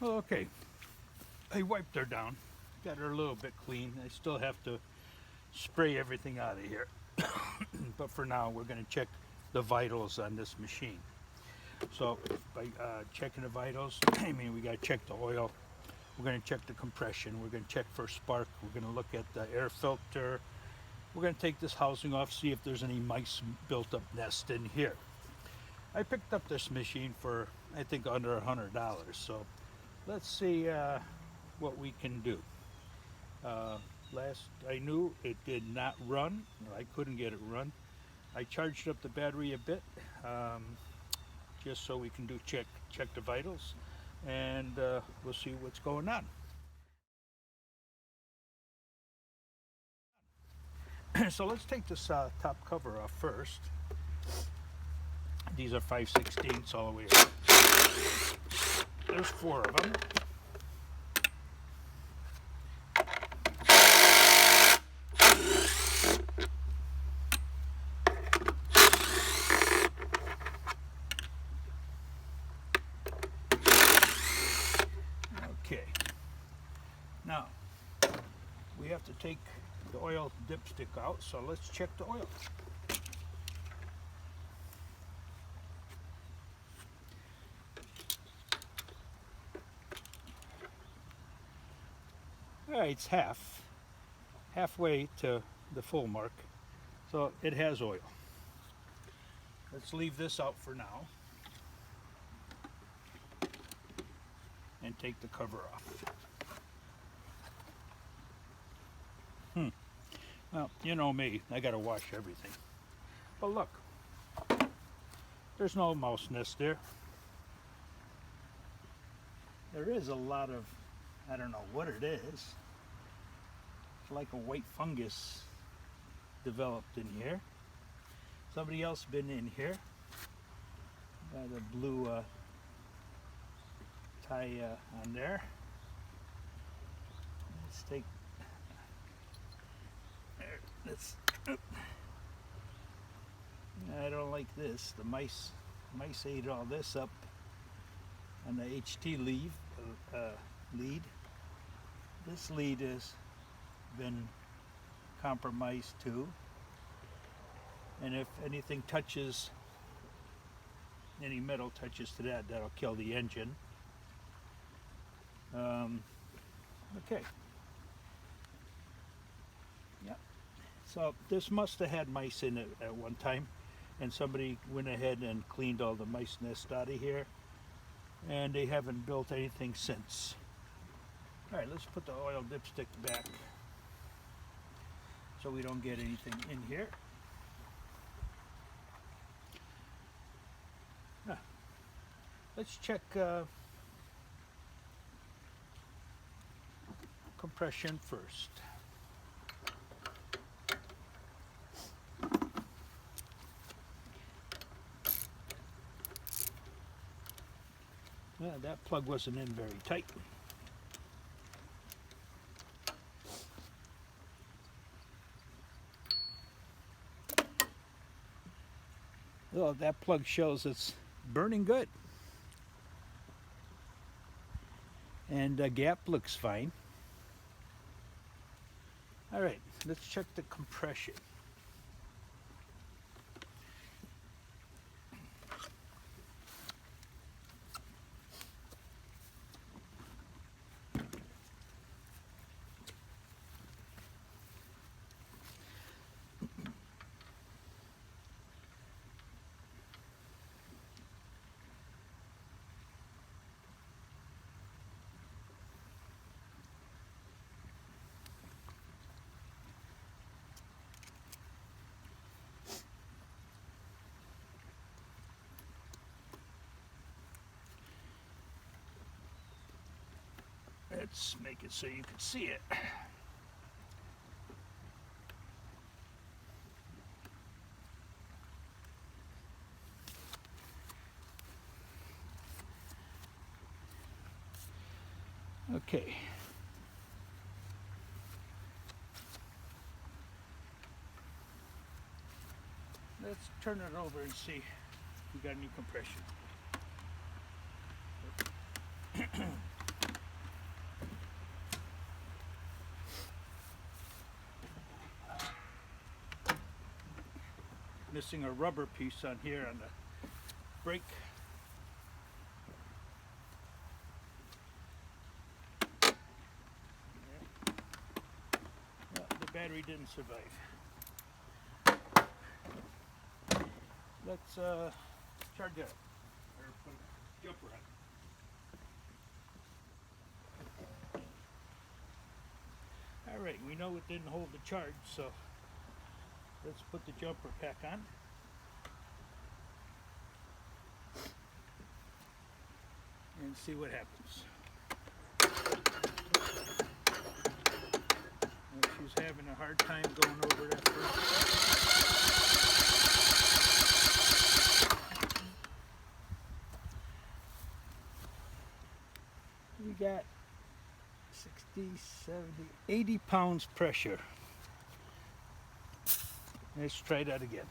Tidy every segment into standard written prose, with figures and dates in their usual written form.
Okay, I wiped her down, got her a little bit clean. I still have to spray everything out of here. But for now, we're going to check the vitals on this machine. So by checking the vitals, I mean we got to check the oil. We're going to check the compression. We're going to check for spark. We're going to look at the air filter. We're going to take this housing off, see if there's any mice built up nest in here. I picked up this machine for I think under $100. So let's see what we can do. Last I knew, it did not run. I couldn't get it run. I charged up the battery a bit, just so we can do check the vitals, and we'll see what's going on. So let's take this top cover off first. These are 5/16 all the way up. There's 4 of them. Okay. Now, we have to take the oil dipstick out, so let's check the oil. Alright, it's halfway to the full mark, so it has oil. Let's leave this out for now and take the cover off. Well, you know me, I gotta wash everything. But look, there's no mouse nest there. There is a lot of, I don't know what it is. It's like a white fungus developed in here. Somebody else been in here. Got a blue tie on there. Let's take. There, let's. I don't like this. The mice ate all this up on the HT lead. This lead has been compromised too. And if anything touches, any metal touches to that, that'll kill the engine. Okay. Yeah. So this must have had mice in it at one time, and somebody went ahead and cleaned all the mice nest out of here, and they haven't built anything since. All right, let's put the oil dipstick back so we don't get anything in here. Let's check compression first. That plug wasn't in very tight. Well, that plug shows it's burning good. And the gap looks fine. All right, let's check the compression. Let's make it so you can see it. Okay. Let's turn it over and see if we got any compression. Missing a rubber piece on here on the brake. Well, the battery didn't survive. Let's charge it up, or put a jumper on. Alright, we know it didn't hold the charge, so let's put the jumper back on. And see what happens. Well, she's having a hard time going over that first. We got 60, 70, 80 pounds pressure. Let's try that again.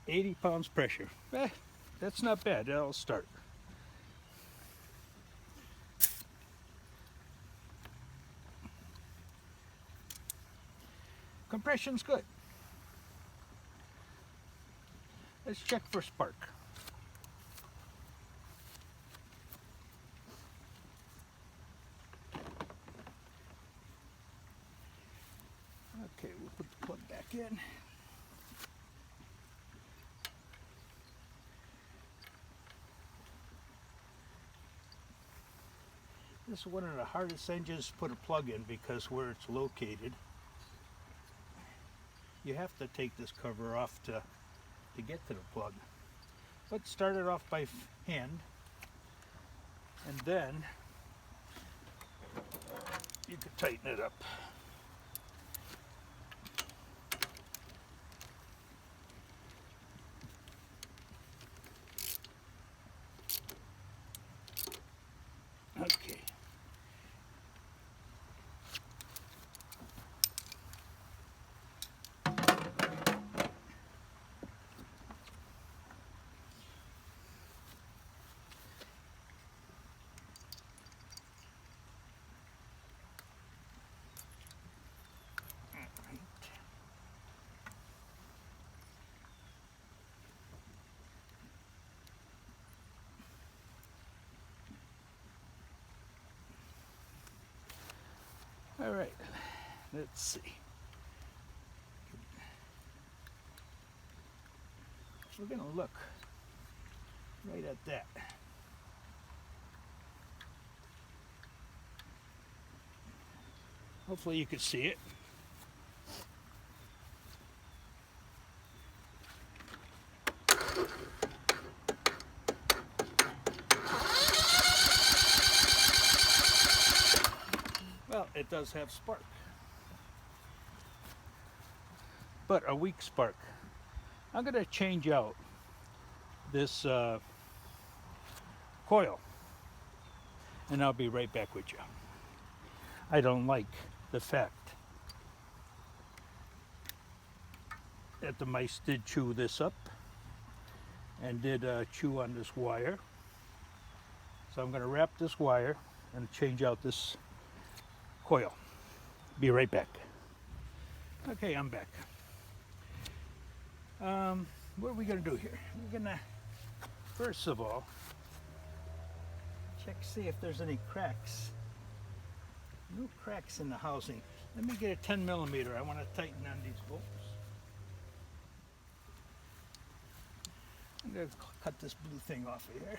£80 pressure. That's not bad. That'll start. Compression's good. Let's check for spark. Okay, we'll put the plug back in. This is one of the hardest engines to put a plug in because where it's located, you have to take this cover off to get to the plug. But start it off by hand, and then you can tighten it up. Okay. All right, let's see. We're going to look right at that. Hopefully you can see it. Well, it does have spark, but a weak spark. I'm going to change out this coil, and I'll be right back with you. I don't like the fact that the mice did chew this up and did chew on this wire. So I'm going to wrap this wire and change out this coil. Be right back. Okay, I'm back. What are we going to do here? We're going to, first of all, check, see if there's any cracks. No cracks in the housing. Let me get a 10 millimeter. I want to tighten on these bolts. I'm going to cut this blue thing off of here.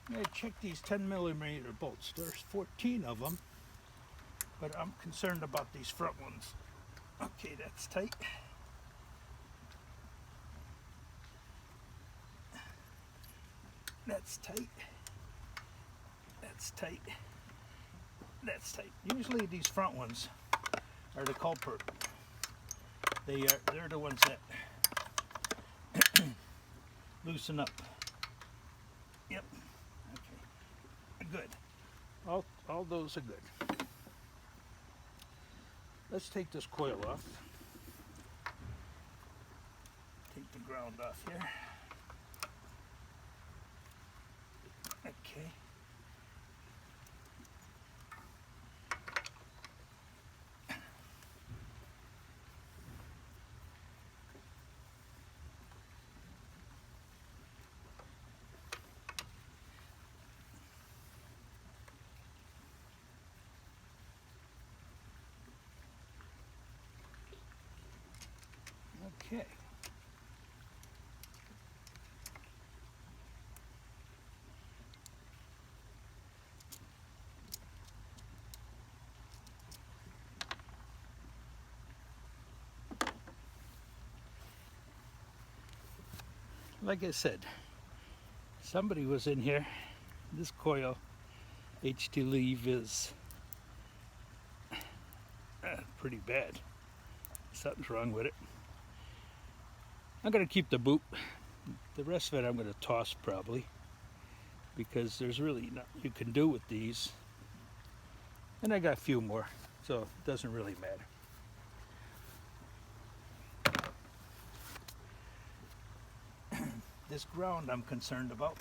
I'm going to check these 10 millimeter bolts. There's 14 of them, but I'm concerned about these front ones. Okay, that's tight. That's tight. That's tight. That's tight. Usually these front ones are the culprit. They're the ones that loosen up. Yep. Okay. Good. All those are good. Let's take this coil off. Take the ground off here. Okay. Okay. Like I said, somebody was in here. This coil Yt leaf is pretty bad. Something's wrong with it. I'm going to keep the boot. The rest of it I'm going to toss probably, because there's really nothing you can do with these. And I got a few more, so it doesn't really matter. This ground I'm concerned about,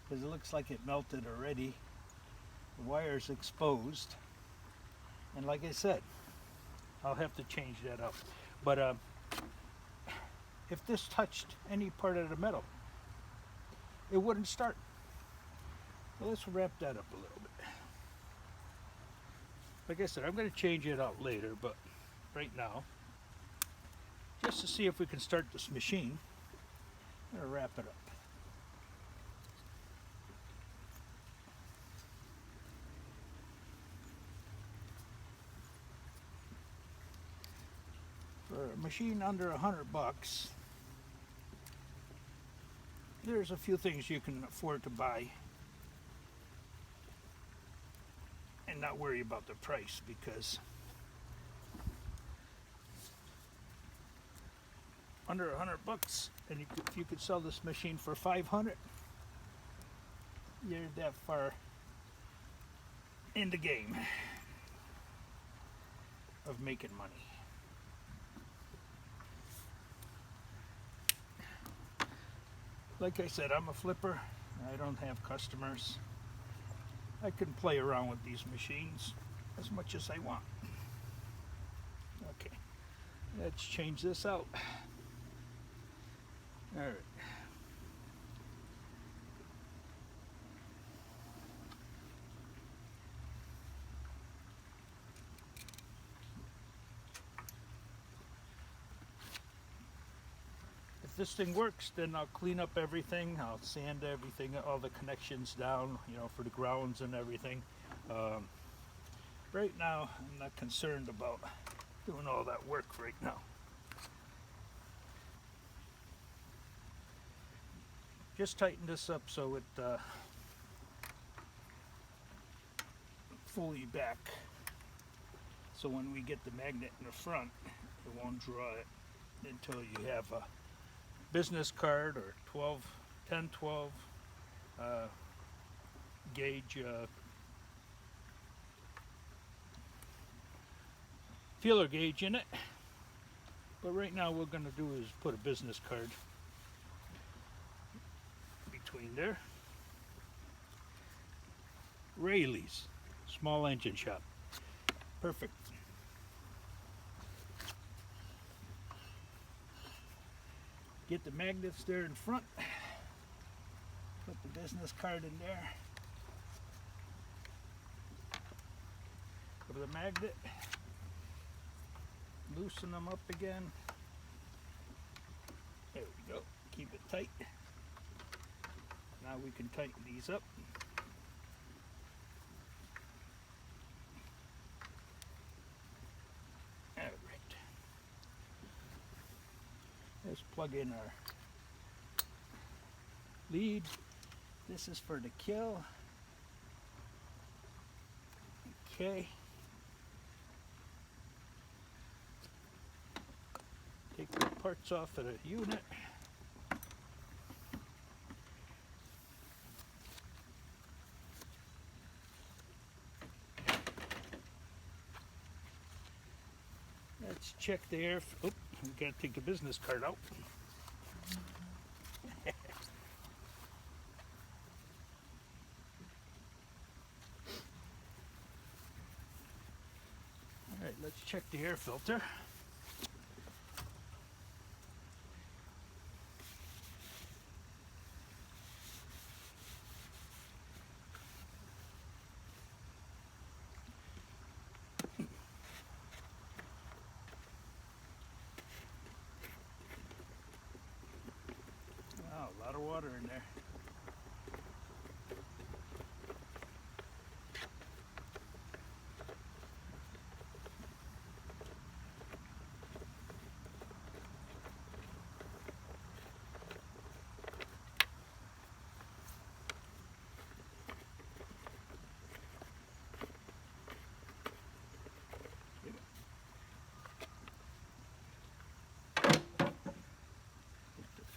because it looks like it melted already. The wire's exposed, and like I said, I'll have to change that up. But if this touched any part of the metal, it wouldn't start. Well, let's wrap that up a little bit. Like I said, I'm going to change it out later, but right now, just to see if we can start this machine, I'm going to wrap it up. For a machine under $100, there's a few things you can afford to buy and not worry about the price, because under $100, and if you could sell this machine for $500, you're that far in the game of making money. Like I said, I'm a flipper. I don't have customers. I can play around with these machines as much as I want. Okay, let's change this out. All right. If this thing works, then I'll clean up everything. I'll sand everything, all the connections down, you know, for the grounds and everything. Right now, I'm not concerned about doing all that work right now. Just tighten this up so it fully back, so when we get the magnet in the front, it won't draw it until you have a business card or 10-12 gauge feeler gauge in it. But right now, what we're going to do is put a business card between there. Rayleigh's small engine shop. Perfect. Get the magnets there in front. Put the business card in there. Put the magnet. Loosen them up again. There we go. Keep it tight. Now we can tighten these up. All right. Let's plug in our lead. This is for the kill. Okay. Take the parts off of the unit. let's check the air. Oh, we gotta take the business card out. All right, let's check the air filter. Wow, a lot of water in there.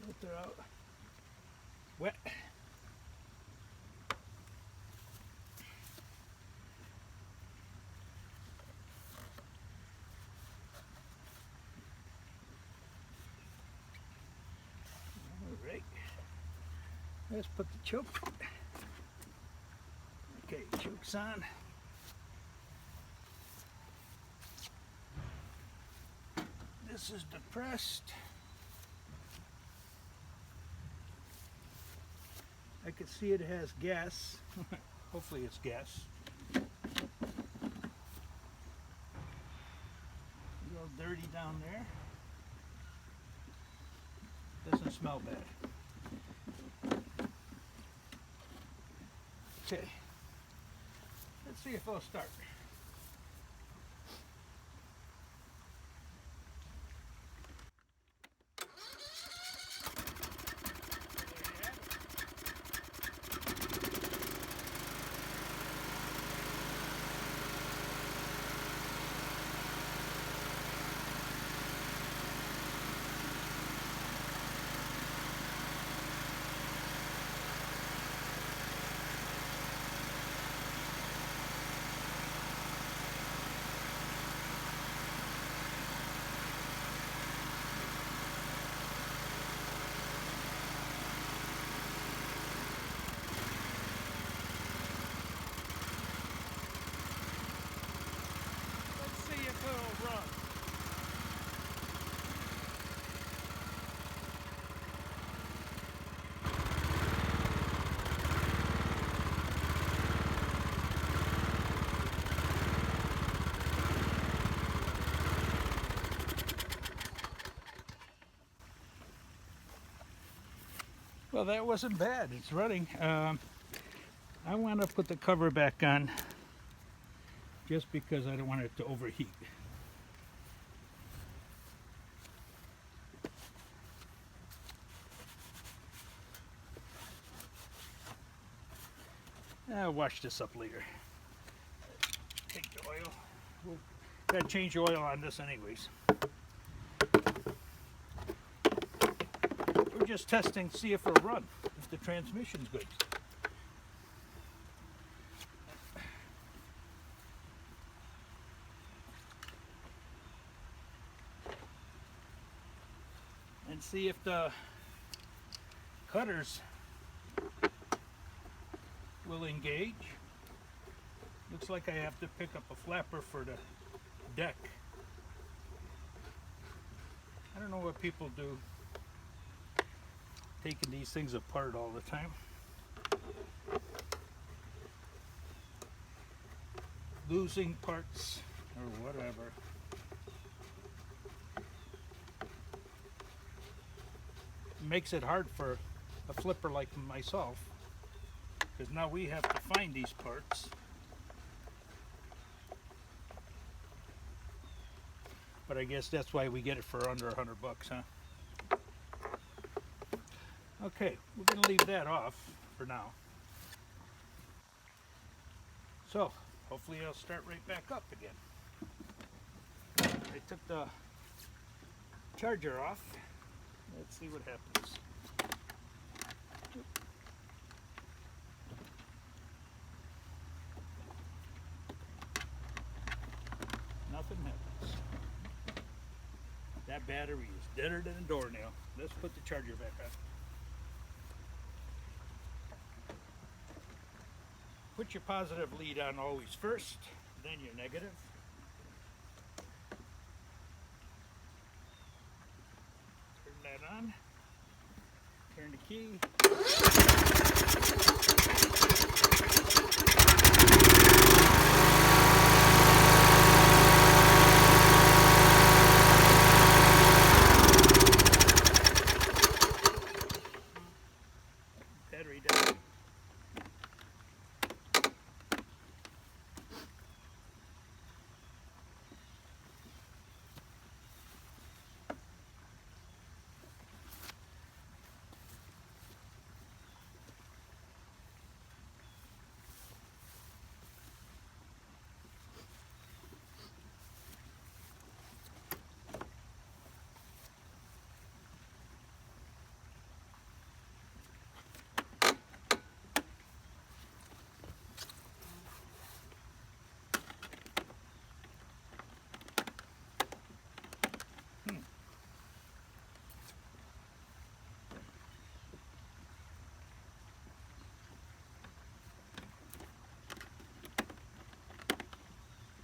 Filter out. Wet. All right. Let's put the choke. Okay, choke's on. This is depressed. I can see it has gas. Hopefully it's gas. A little dirty down there. Doesn't smell bad. Okay. Let's see if it'll start. Run. Well, that wasn't bad. It's running. I want to put the cover back on just because I don't want it to overheat. I'll wash this up later. Take the oil. We'll gotta change the oil on this anyways. We're just testing, see if it'll run, if the transmission's good. And see if the cutters will engage. Looks like I have to pick up a flapper for the deck. I don't know what people do, taking these things apart all the time. Losing parts or whatever. Makes it hard for a flipper like myself, because now we have to find these parts. But I guess that's why we get it for under $100, huh? Okay, we're going to leave that off for now. So, hopefully it'll start right back up again. I took the charger off. Let's see what happens. Nothing happens. That battery is deader than a doornail. Let's put the charger back on. Put your positive lead on always first, then your negative. Turn that on. Turn the key. Battery down.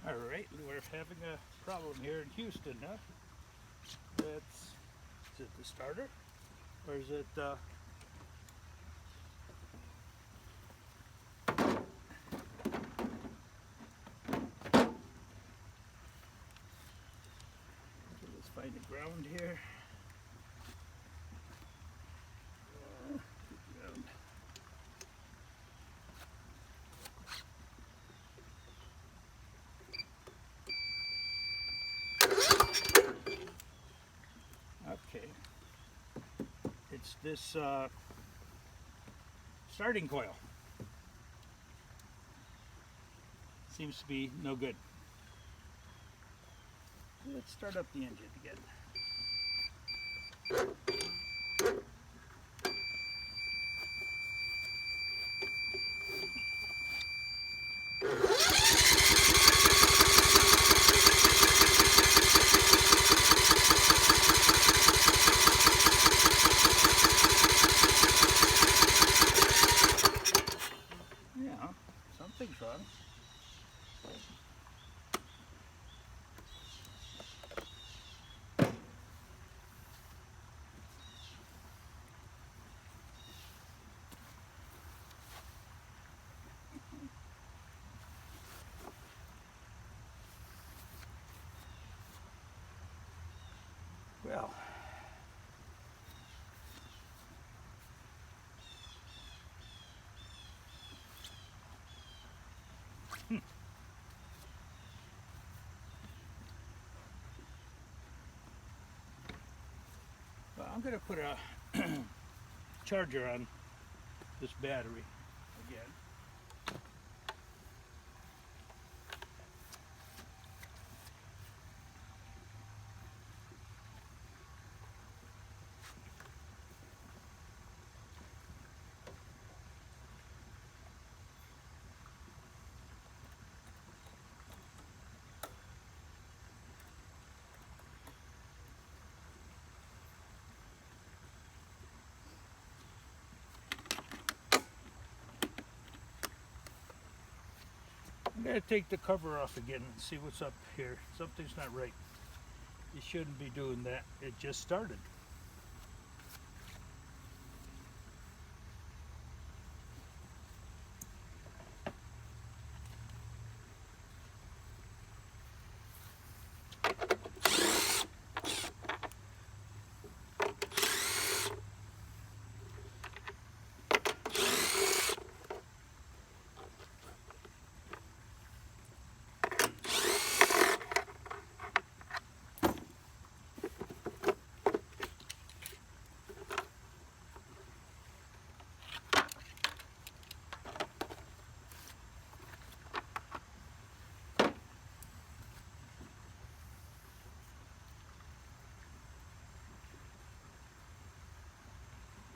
Alright, we're having a problem here in Houston, huh? Is it the starter? Or is it, let's find the ground here. Ground. Okay, it's this starting coil. Seems to be no good. Let's start up the engine again. Yeah, something's wrong. Well, I'm going to put a charger on this battery again. I'm going to take the cover off again and see what's up here. Something's not right. You shouldn't be doing that. It just started.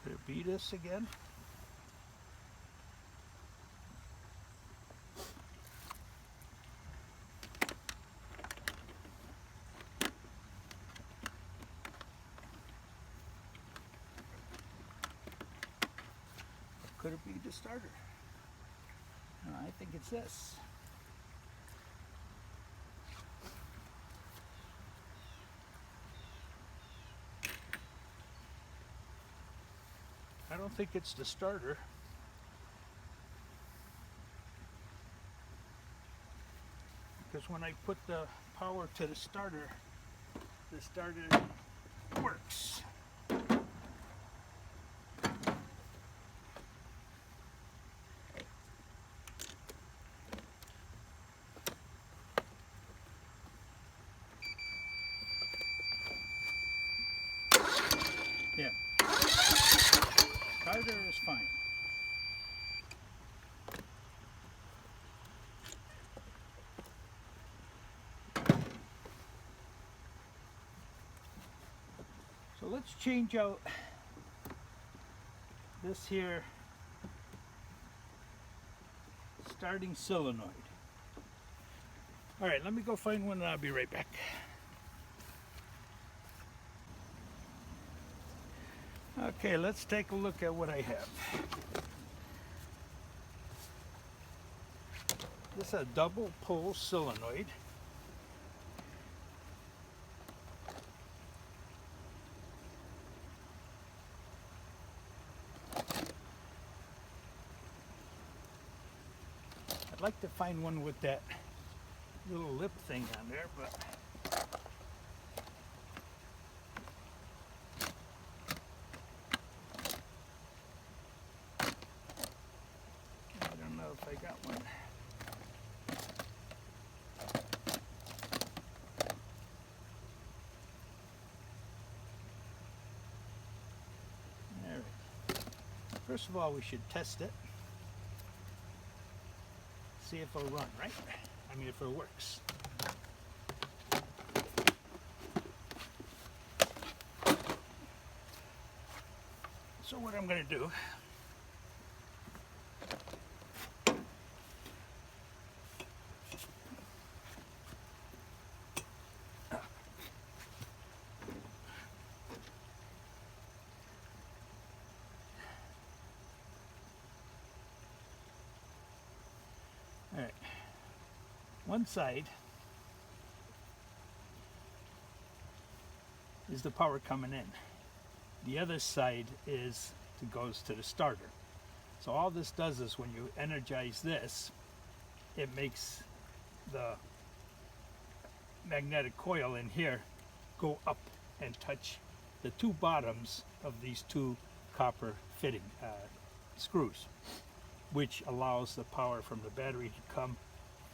Could it be this again? could it be the starter? I think it's this. I don't think it's the starter. Because when I put the power to the starter works. Yeah. Starter is fine. So let's change out this here starting solenoid. All right, let me go find one and I'll be right back. Okay, let's take a look at what I have. This is a double pole solenoid. I'd like to find one with that little lip thing on there, but I don't know if I got one. All right. First of all, we should test it. See if it'll run, right? I mean, if it works. So what I'm going to do, all right, one side is the power coming in. The other side goes to the starter. So all this does is when you energize this, it makes the magnetic coil in here go up and touch the two bottoms of these two copper fitting screws, which allows the power from the battery to come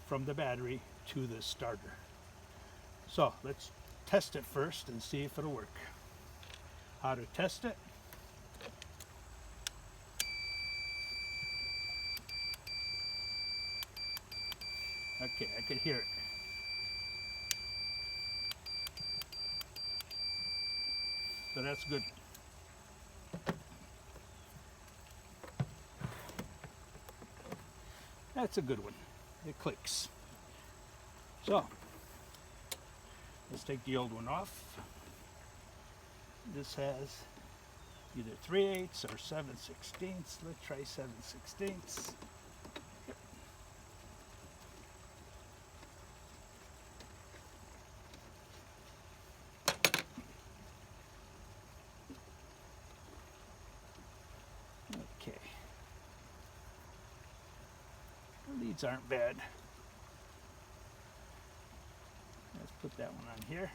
from the battery to the starter. So let's test it first and see if it'll work. How to test it? Okay, I could hear it. So that's good. That's a good one. It clicks. So, let's take the old one off. This has either 3/8 or 7/16. Let's try 7/16. Okay. The leads aren't bad. Let's put that one on here.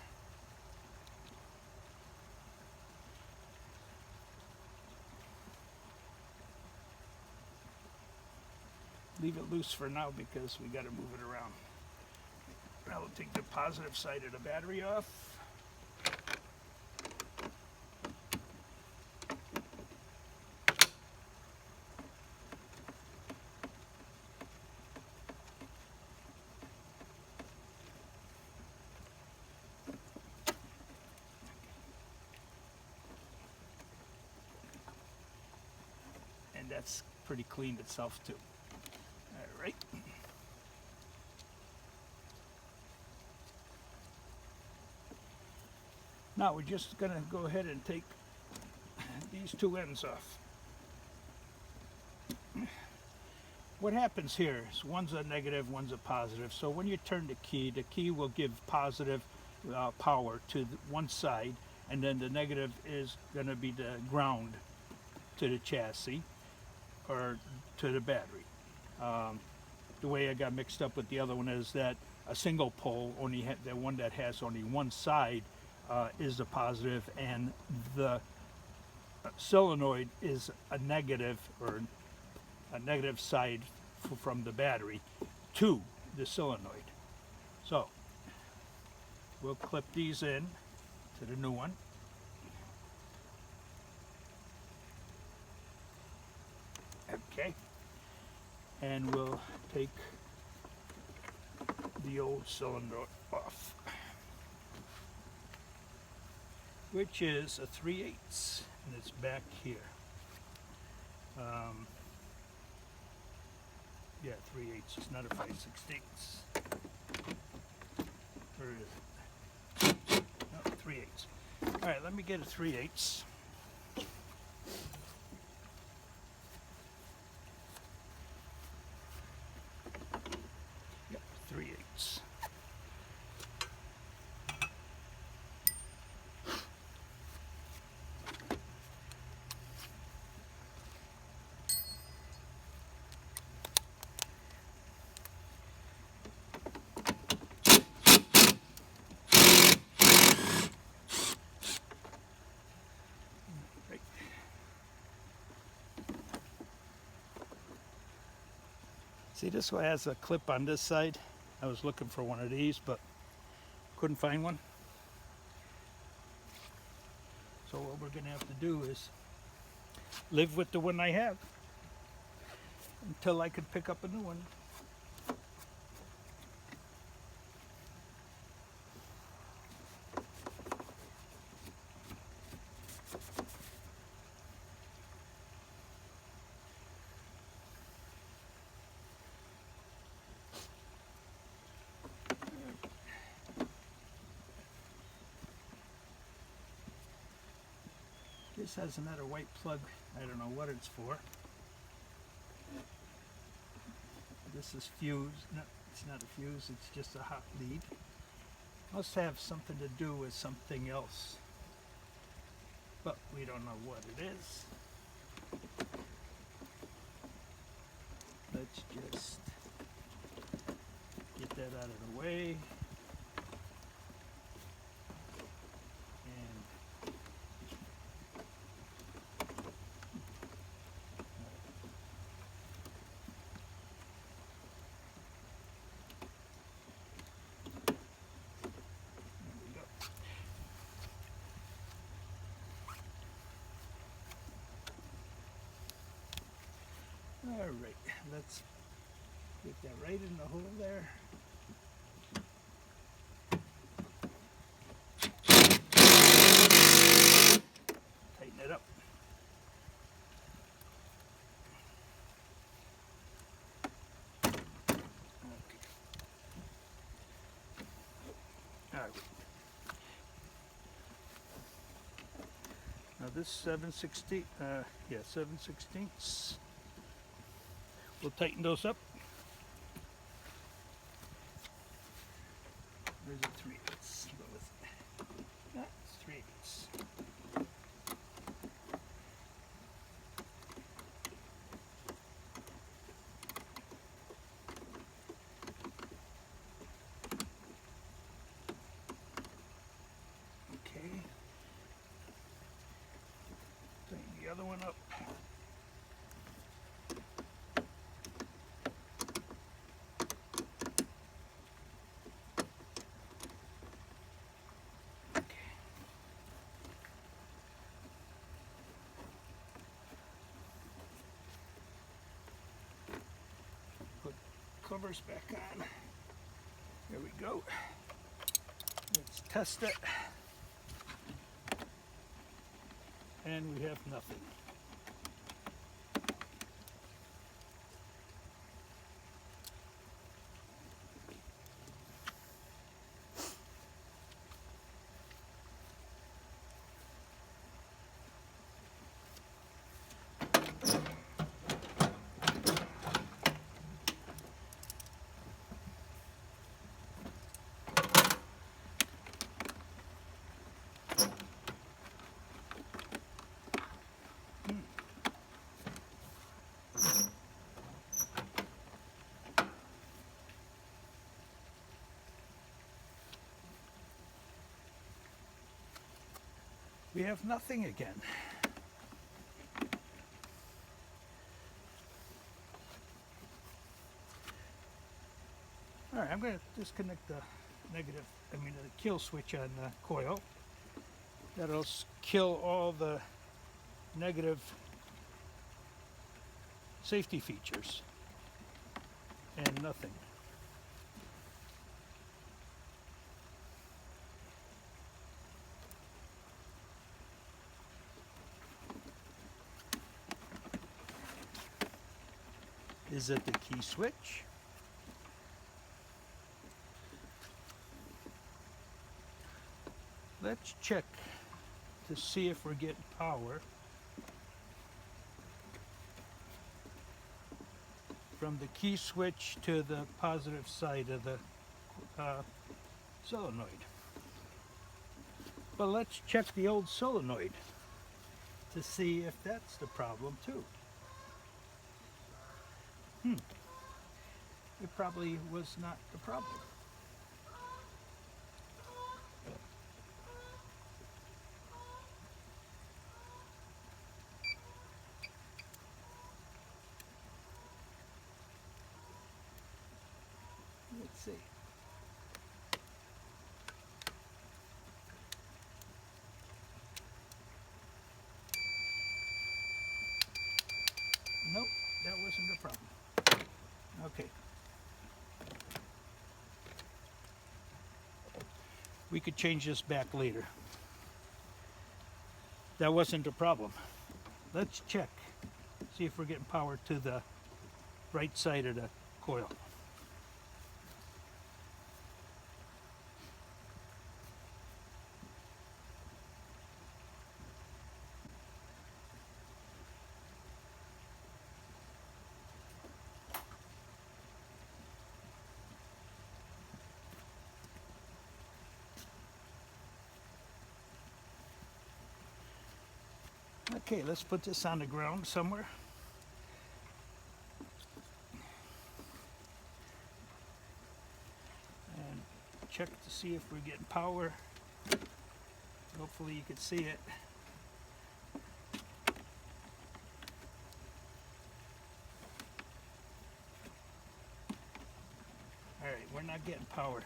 Leave it loose for now because we got to move it around. Now we'll take the positive side of the battery off. And that's pretty cleaned itself too. All right. Now we're just going to go ahead and take these two ends off. what happens here is one's a negative, one's a positive. So when you turn the key will give positive power to one side, and then the negative is going to be the ground to the chassis or to the battery. The way I got mixed up with the other one is that a single pole, the one that has only one side is the positive, and the solenoid is a negative, or a negative side from the battery to the solenoid. So we'll clip these in to the new one. Okay, and we'll take the old cylinder off, which is a 3/8, and it's back here. Yeah, 3/8. It's not a 5/16. Where is it? No, 3/8. All right, let me get a 3/8. Yep, 3/8. See, this one has a clip on this side. I was looking for one of these, but couldn't find one. So what we're gonna have to do is live with the one I have until I could pick up a new one. This has another white plug. I don't know what it's for. This is fused. No, it's not a fuse. It's just a hot lead. Must have something to do with something else, but we don't know what it is. Let's just get that out of the way. All right, let's get that right in the hole there. Tighten it up. Okay. All right. Now this 7/16, 7/16. We'll tighten those up. Where's the 3/8? What was it? Ah, it's 3/8. Okay. Tighten the other one up. Covers back on. There we go. Let's test it. And we have nothing. We have nothing again. All right, I'm going to disconnect the the kill switch on the coil. That'll kill all the negative safety features and nothing. Is it the key switch? Let's check to see if we're getting power from the key switch to the positive side of the solenoid. But let's check the old solenoid to see if that's the problem too. It probably was not the problem. Let's see. Nope, that wasn't the problem. Okay. We could change this back later. That wasn't a problem. Let's check, see if we're getting power to the right side of the coil. Okay, let's put this on the ground somewhere. And check to see if we're getting power. Hopefully you can see it. All right, we're not getting power.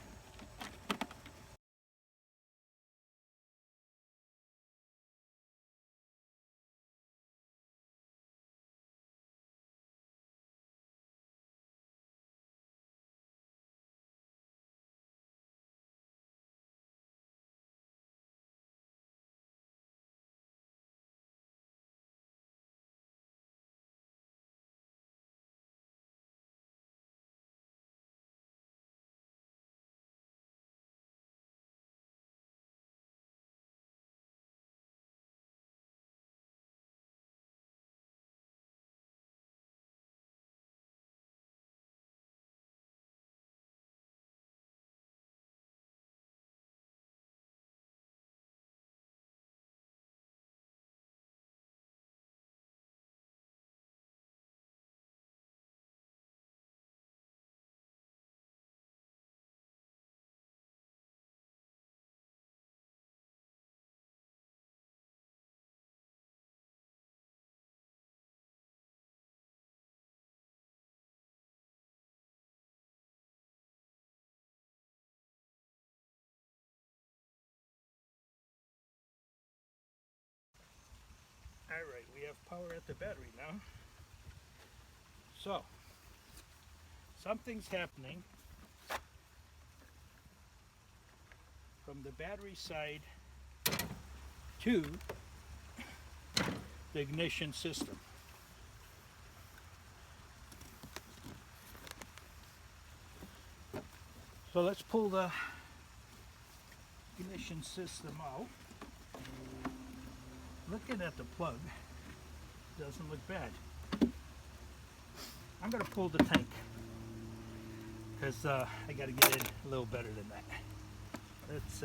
All right, we have power at the battery now. So, something's happening from the battery side to the ignition system. So let's pull the ignition system out. Looking at the plug, doesn't look bad. I'm going to pull the tank because I got to get in a little better than that. Let's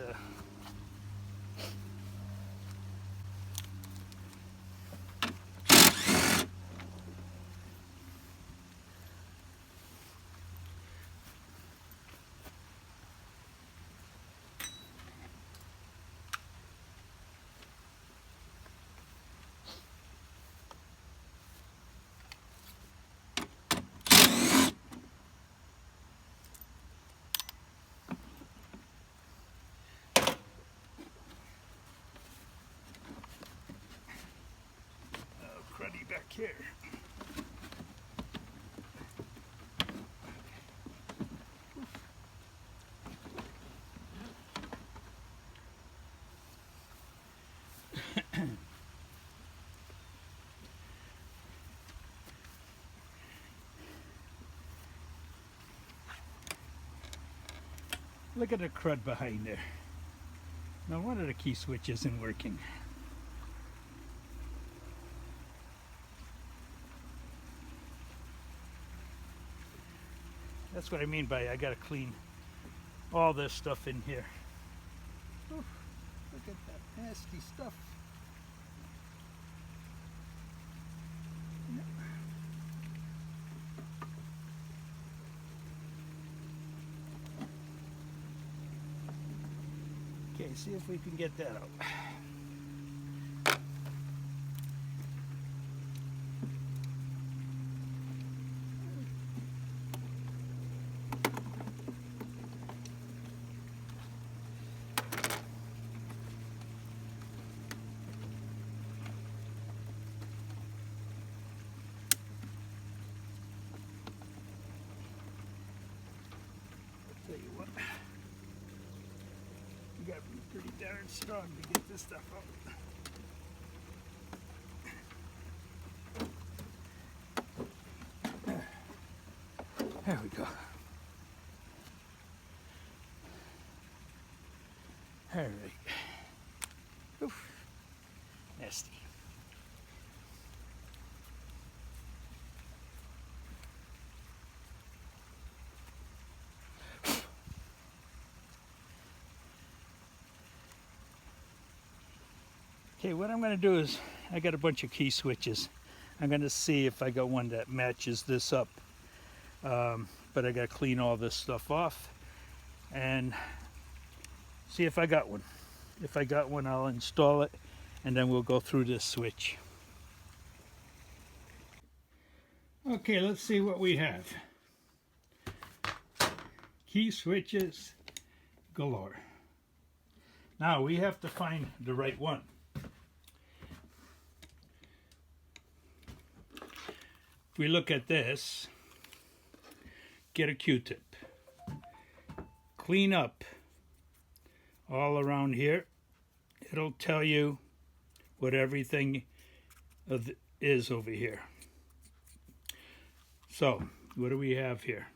here. Look at the crud behind there. No wonder the key switch isn't working. That's what I mean by I gotta clean all this stuff in here. Oof, look at that nasty stuff. Okay, see if we can get that out. Tell you what, you gotta be pretty darn strong to get this stuff out. There we go. All right. Oof. Nasty. Okay, what I'm going to do is, I got a bunch of key switches. I'm going to see if I got one that matches this up. But I got to clean all this stuff off and see if I got one. If I got one, I'll install it and then we'll go through this switch. Okay, let's see what we have. Key switches galore. Now we have to find the right one. If we look at this, get a Q-tip, clean up all around here. It'll tell you what everything is over here. So what do we have here?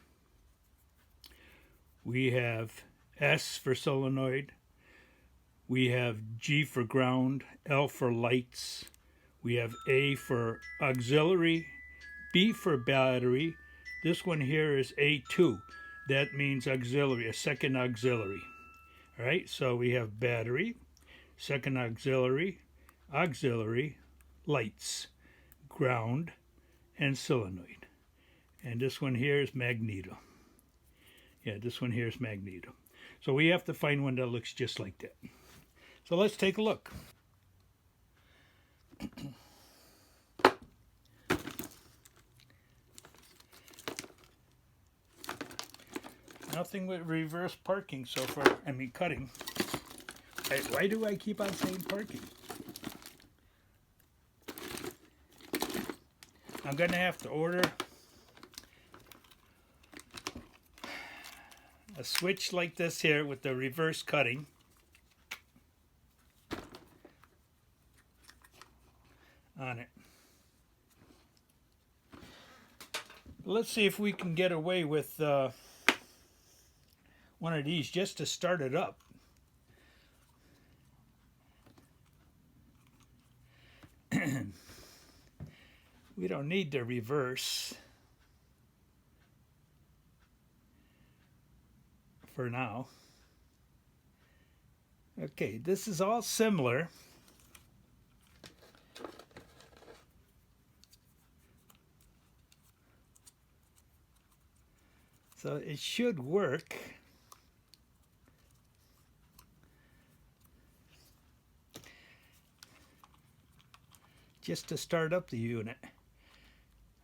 We have S for solenoid, we have G for ground, L for lights, we have A for auxiliary, B for battery. This one here is A2. That means auxiliary, a second auxiliary. All right, so we have battery, second auxiliary, lights, ground, and solenoid. And this one here is magneto. Yeah, this one here is magneto. So we have to find one that looks just like that. So let's take a look. Nothing with reverse parking so far. I mean cutting. Why do I keep on saying parking? I'm gonna have to order a switch like this here with the reverse cutting. On it. Let's see if we can get away with one of these just to start it up. We don't need the reverse for now. Okay, this is all similar. So it should work. Just to start up the unit.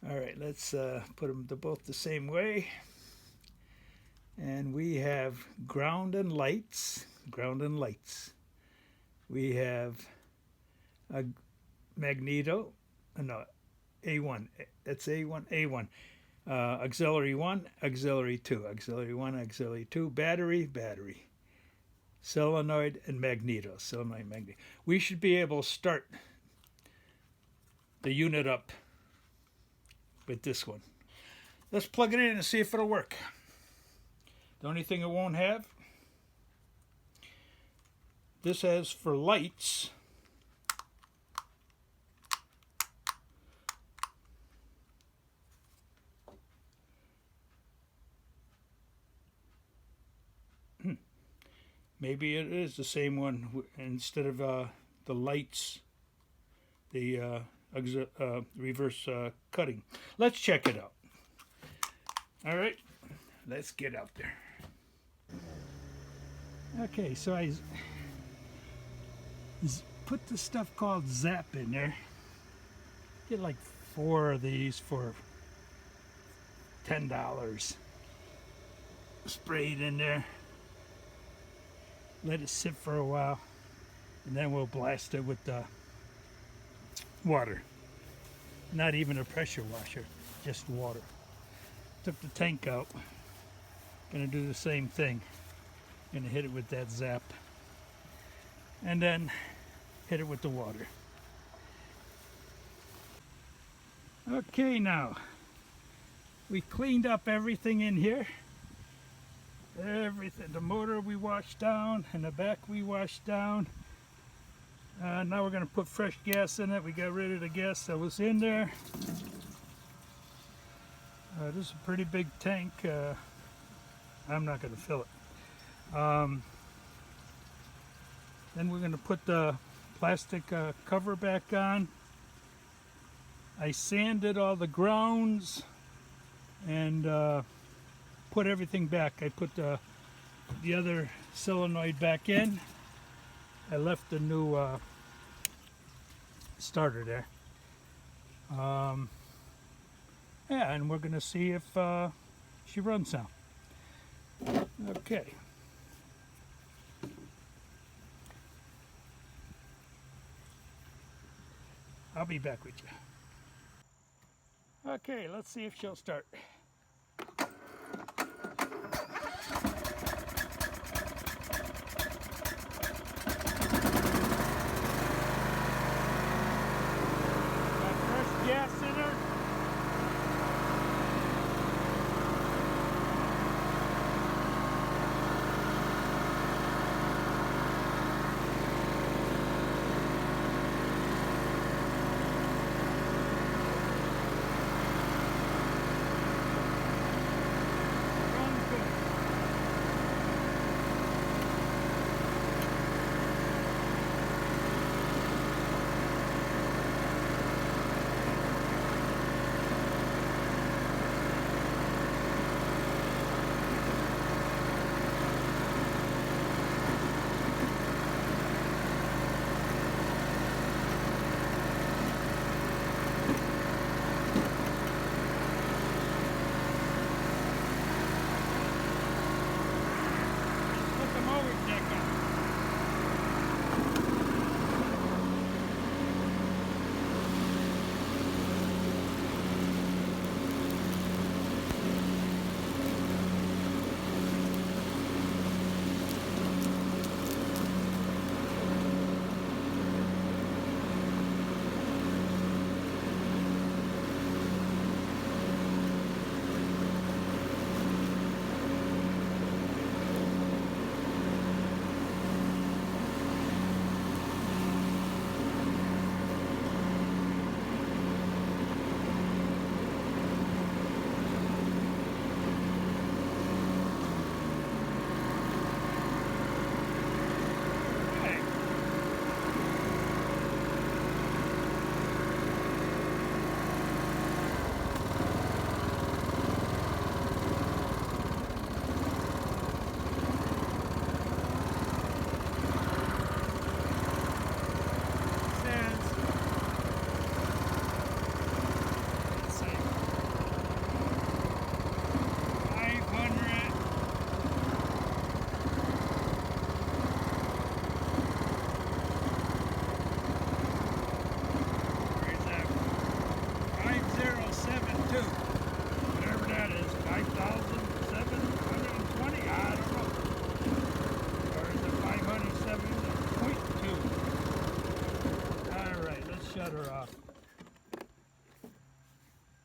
All right, let's put them both the same way. And we have ground and lights. We have a magneto, no, A1. That's A1, A1. Auxiliary 1, auxiliary 2, auxiliary 1, auxiliary 2, battery, battery, solenoid, and magneto, solenoid, magneto. We should be able to start the unit up with this one. Let's plug it in and see if it'll work. The only thing it won't have, this has for lights, maybe it is the same one. Instead of the lights, the reverse cutting. Let's check it out. All right, let's get out there. Okay, so I put the stuff called Zap in there. Get like 4 of these for $10. Spray it in there. Let it sit for a while, and then we'll blast it with the water. Not even a pressure washer, just water. Took the tank out. Gonna do the same thing. Gonna hit it with that Zap, and then hit it with the water. Okay, now we cleaned up everything in here. Everything, the motor we washed down, and the back we washed down. Now we're going to put fresh gas in it. We got rid of the gas that was in there. This is a pretty big tank. I'm not going to fill it. Then we're going to put the plastic cover back on. I sanded all the grounds and put everything back. I put the other solenoid back in. I left the new starter there. Yeah, and we're gonna see if she runs now. Okay. I'll be back with you. Okay, let's see if she'll start. Gas in her.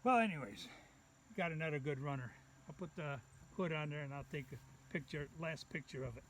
Well, anyways, got another good runner. I'll put the hood on there and I'll take a picture, last picture of it.